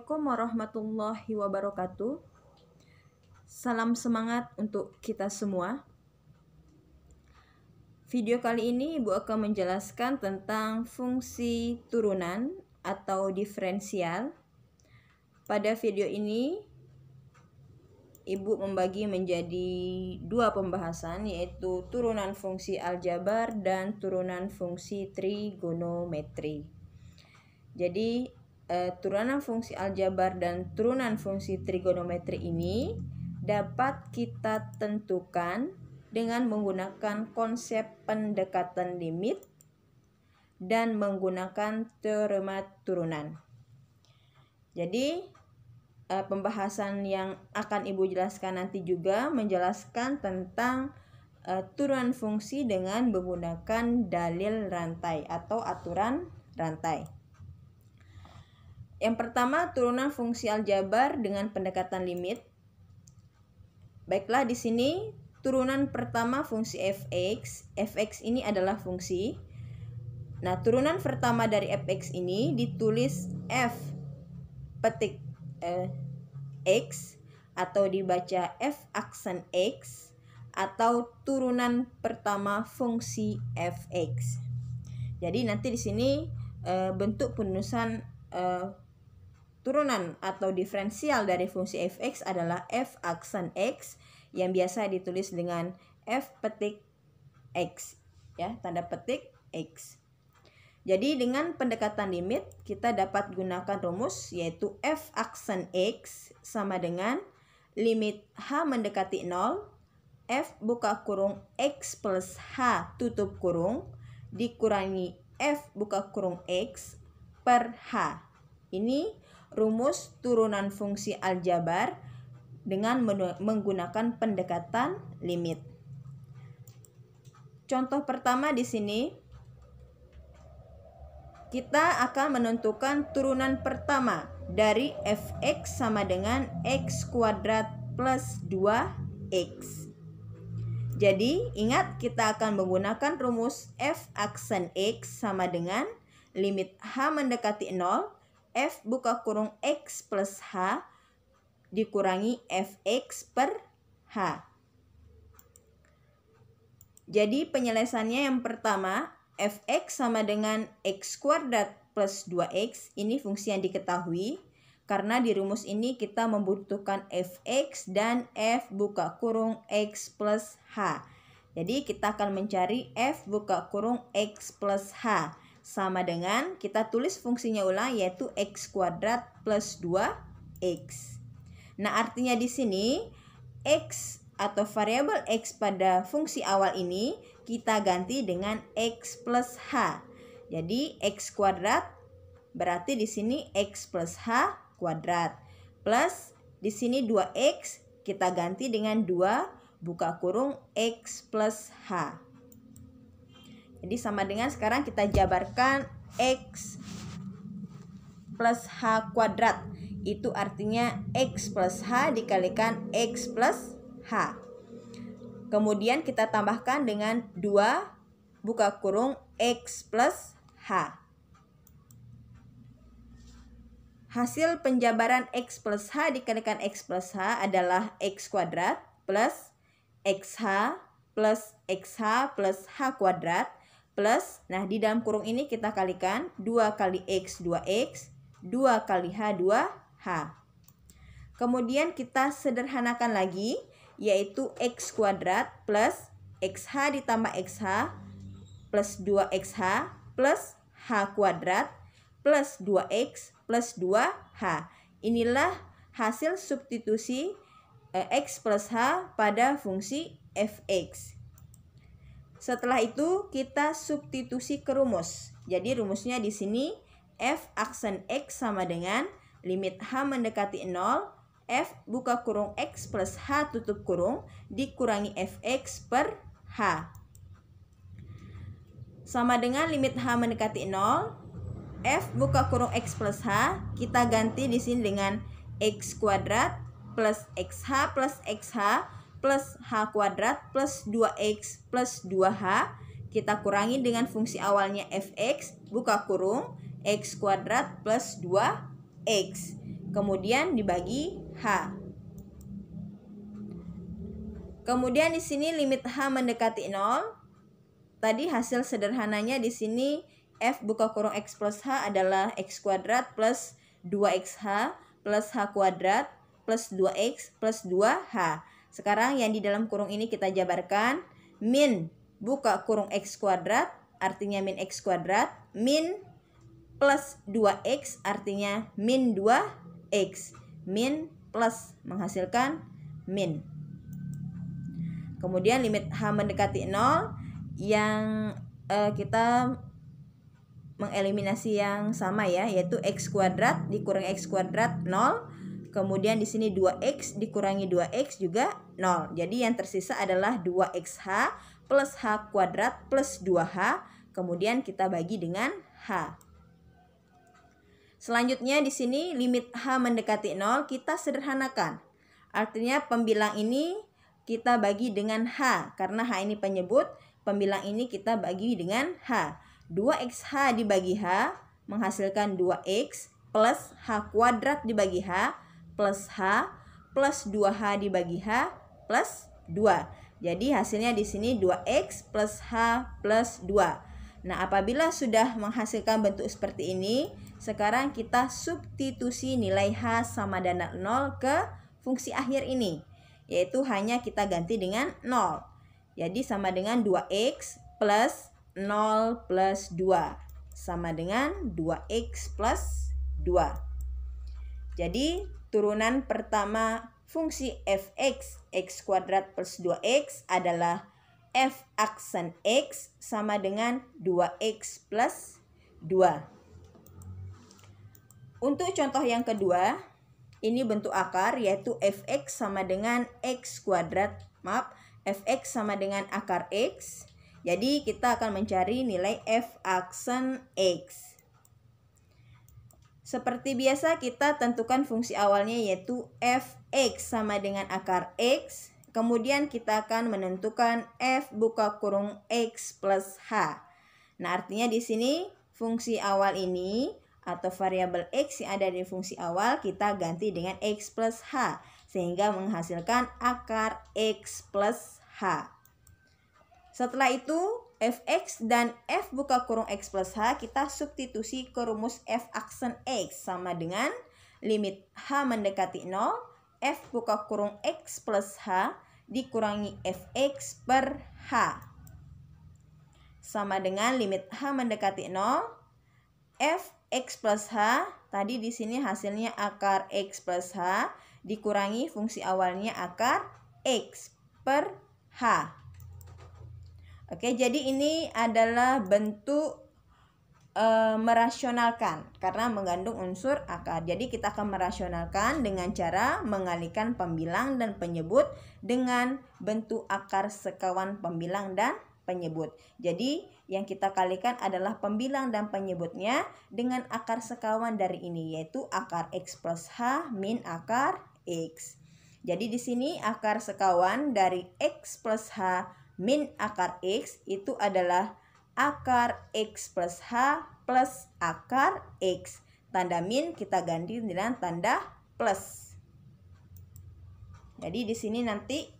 Assalamualaikum warahmatullahi wabarakatuh. Salam semangat untuk kita semua. Video kali ini Ibu akan menjelaskan tentang fungsi turunan atau diferensial. Pada video ini Ibu membagi menjadi dua pembahasan, yaitu turunan fungsi aljabar dan turunan fungsi trigonometri. Jadi turunan fungsi aljabar dan turunan fungsi trigonometri ini dapat kita tentukan dengan menggunakan konsep pendekatan limit dan menggunakan teorema turunan. Jadi pembahasan yang akan Ibu jelaskan nanti juga menjelaskan tentang turunan fungsi dengan menggunakan dalil rantai atau aturan rantai. Yang pertama, turunan fungsi aljabar dengan pendekatan limit. Baiklah, di sini turunan pertama fungsi fx. Fx ini adalah fungsi. Nah, turunan pertama dari fx ini ditulis f petik x atau dibaca f aksen x atau turunan pertama fungsi fx. Jadi nanti di sini bentuk penulisan turunan atau diferensial dari fungsi fx adalah f aksen x yang biasa ditulis dengan f petik x, ya, tanda petik x. Jadi dengan pendekatan limit kita dapat gunakan rumus, yaitu f aksen x sama dengan limit h mendekati 0 f buka kurung x plus h tutup kurung dikurangi f buka kurung x per h. Ini rumus turunan fungsi aljabar dengan menggunakan pendekatan limit. Contoh pertama di sini kita akan menentukan turunan pertama dari fx sama dengan x kuadrat plus 2x. Jadi ingat, kita akan menggunakan rumus f aksen x sama dengan limit h mendekati 0 f buka kurung x plus h dikurangi fx per h. Jadi penyelesaiannya yang pertama, fx sama dengan x kuadrat plus 2x. Ini fungsi yang diketahui karena di rumus ini kita membutuhkan fx dan f buka kurung x plus h. Jadi kita akan mencari f buka kurung x plus h sama dengan, kita tulis fungsinya ulang, yaitu x kuadrat plus 2x. Nah, artinya di sini x atau variabel x pada fungsi awal ini kita ganti dengan x plus h. Jadi x kuadrat berarti di sini x plus h kuadrat plus di sini 2x kita ganti dengan 2 buka kurung x plus h. Jadi sama dengan sekarang kita jabarkan x plus h kuadrat. Itu artinya x plus h dikalikan x plus h. Kemudian kita tambahkan dengan 2 buka kurung x plus h. Hasil penjabaran x plus h dikalikan x plus h adalah x kuadrat plus xh plus xh plus h kuadrat plus, nah di dalam kurung ini kita kalikan 2 kali x 2x, 2 kali h 2h. Kemudian kita sederhanakan lagi, yaitu x kuadrat plus xh ditambah xh plus 2xh plus h kuadrat plus 2x plus 2h. Inilah hasil substitusi x plus h pada fungsi fx. Setelah itu kita substitusi ke rumus. Jadi rumusnya di sini f aksen x sama dengan limit h mendekati 0 f buka kurung x plus h tutup kurung dikurangi fx per h. Sama dengan limit h mendekati 0 f buka kurung x plus h kita ganti di sini dengan x kuadrat plus xh plus xh plus h kuadrat plus 2x plus 2h. Kita kurangi dengan fungsi awalnya fx buka kurung x kuadrat plus 2x. kemudian dibagi H. Kemudian di sini limit H mendekati 0. Tadi hasil sederhananya di sini F buka kurung X plus H adalah X kuadrat plus 2XH plus H kuadrat plus 2X plus 2H. Sekarang yang di dalam kurung ini kita jabarkan. Min buka kurung X kuadrat artinya min X kuadrat. Min plus 2X artinya min 2X. Min plus menghasilkan min. Kemudian limit H mendekati 0 yang kita mengeliminasi yang sama ya, yaitu X kuadrat dikurangi X kuadrat 0. Kemudian di sini 2X dikurangi 2X juga 0. Jadi yang tersisa adalah 2XH plus H kuadrat plus 2H. Kemudian kita bagi dengan H. Selanjutnya di sini limit H mendekati 0 kita sederhanakan. Artinya pembilang ini kita bagi dengan H, karena H ini penyebut, pembilang ini kita bagi dengan H. 2XH dibagi H menghasilkan 2X plus H kuadrat dibagi H plus H plus 2H dibagi H plus 2. Jadi hasilnya di sini 2X plus H plus 2. Nah, apabila sudah menghasilkan bentuk seperti ini, sekarang kita substitusi nilai H sama dengan 0 ke fungsi akhir ini, yaitu hanya kita ganti dengan 0. Jadi sama dengan 2X plus 0 plus 2. Sama dengan 2X plus 2. Jadi turunan pertama fungsi fx, X kuadrat plus 2X adalah f aksen X sama dengan 2X plus 2. Untuk contoh yang kedua, ini bentuk akar yaitu fx sama dengan x kuadrat. Fx sama dengan akar x. Jadi kita akan mencari nilai f aksen x. Seperti biasa kita tentukan fungsi awalnya yaitu fx sama dengan akar x. Kemudian kita akan menentukan f buka kurung x plus h. Nah, artinya di sini fungsi awal ini atau variabel X yang ada di fungsi awal kita ganti dengan X plus H sehingga menghasilkan akar X plus H. Setelah itu Fx dan F buka kurung X plus H kita substitusi ke rumus F aksen X sama dengan limit H mendekati 0 F buka kurung X plus H dikurangi Fx per H sama dengan limit H mendekati 0 F X plus H, tadi di sini hasilnya akar X plus H dikurangi fungsi awalnya akar X per H. Oke, jadi ini adalah bentuk merasionalkan karena mengandung unsur akar. Jadi kita akan merasionalkan dengan cara mengalihkan pembilang dan penyebut dengan bentuk akar sekawan pembilang dan penyebut. Jadi yang kita kalikan adalah pembilang dan penyebutnya dengan akar sekawan dari ini, yaitu akar X plus H min akar X. Jadi di sini akar sekawan dari X plus H min akar X itu adalah akar X plus H plus akar X. Tanda min kita ganti dengan tanda plus. Jadi di sini nanti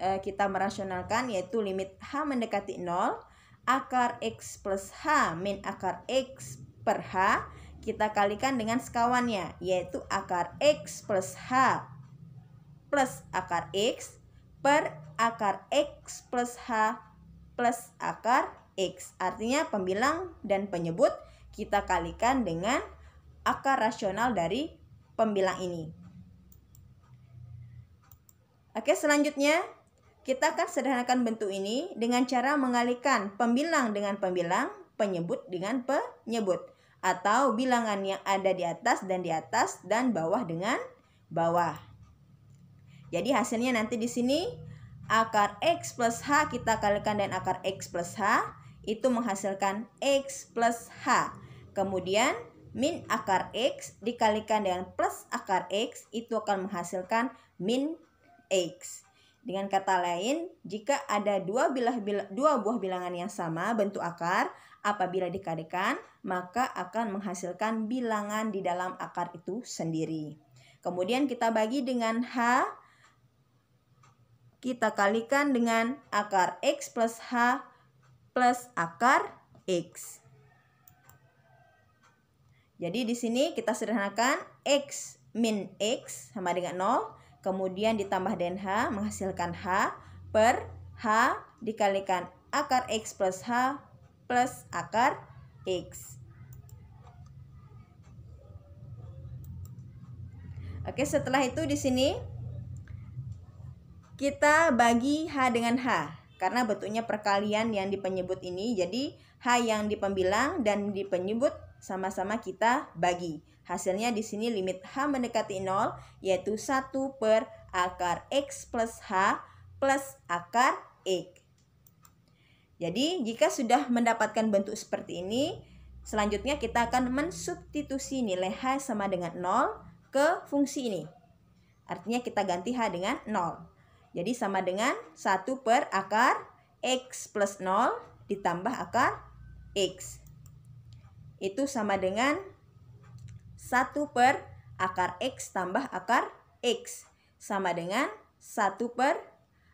kita merasionalkan yaitu limit H mendekati 0 akar X plus H min akar X per H kita kalikan dengan sekawannya yaitu akar X plus H plus akar X per akar X plus H plus akar X. Artinya pembilang dan penyebut kita kalikan dengan akar rasional dari pembilang ini. Oke, selanjutnya kita akan sederhanakan bentuk ini dengan cara mengalihkan pembilang dengan pembilang, penyebut dengan penyebut. Atau bilangan yang ada di atas dan bawah dengan bawah. Jadi hasilnya nanti di sini akar X plus H kita kalikan dengan akar X plus H. Itu menghasilkan X plus H. Kemudian min akar X dikalikan dengan plus akar X. Itu akan menghasilkan min X. Dengan kata lain, jika ada dua buah bilangan yang sama bentuk akar, apabila dikalikan, maka akan menghasilkan bilangan di dalam akar itu sendiri. Kemudian kita bagi dengan H, kita kalikan dengan akar X plus H plus akar X. Jadi di sini kita sederhanakan X min X sama dengan 0. Kemudian ditambah dengan H menghasilkan H per H dikalikan akar X plus H plus akar X. Oke, setelah itu di sini kita bagi H dengan H. Karena bentuknya perkalian yang di penyebut ini, jadi H yang di pembilang dan di penyebut sama-sama kita bagi. Hasilnya di sini limit H mendekati 0, yaitu 1 per akar X plus H plus akar X. Jadi jika sudah mendapatkan bentuk seperti ini, selanjutnya kita akan mensubstitusi nilai H sama dengan 0 ke fungsi ini. Artinya kita ganti H dengan 0. Jadi sama dengan 1 per akar X plus 0 ditambah akar X. Itu sama dengan 1 per akar X tambah akar X. Sama dengan 1 per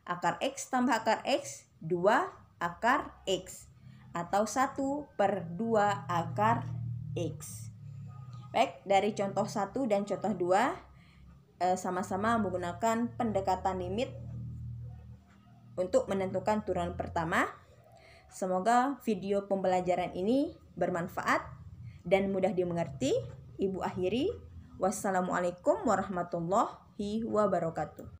akar X tambah akar X, 2 akar X. Atau 1 per 2 akar X. Baik, dari contoh 1 dan contoh 2 sama-sama menggunakan pendekatan limit untuk menentukan turunan pertama. Semoga video pembelajaran ini bermanfaat dan mudah dimengerti. Ibu akhiri, wassalamualaikum warahmatullahi wabarakatuh.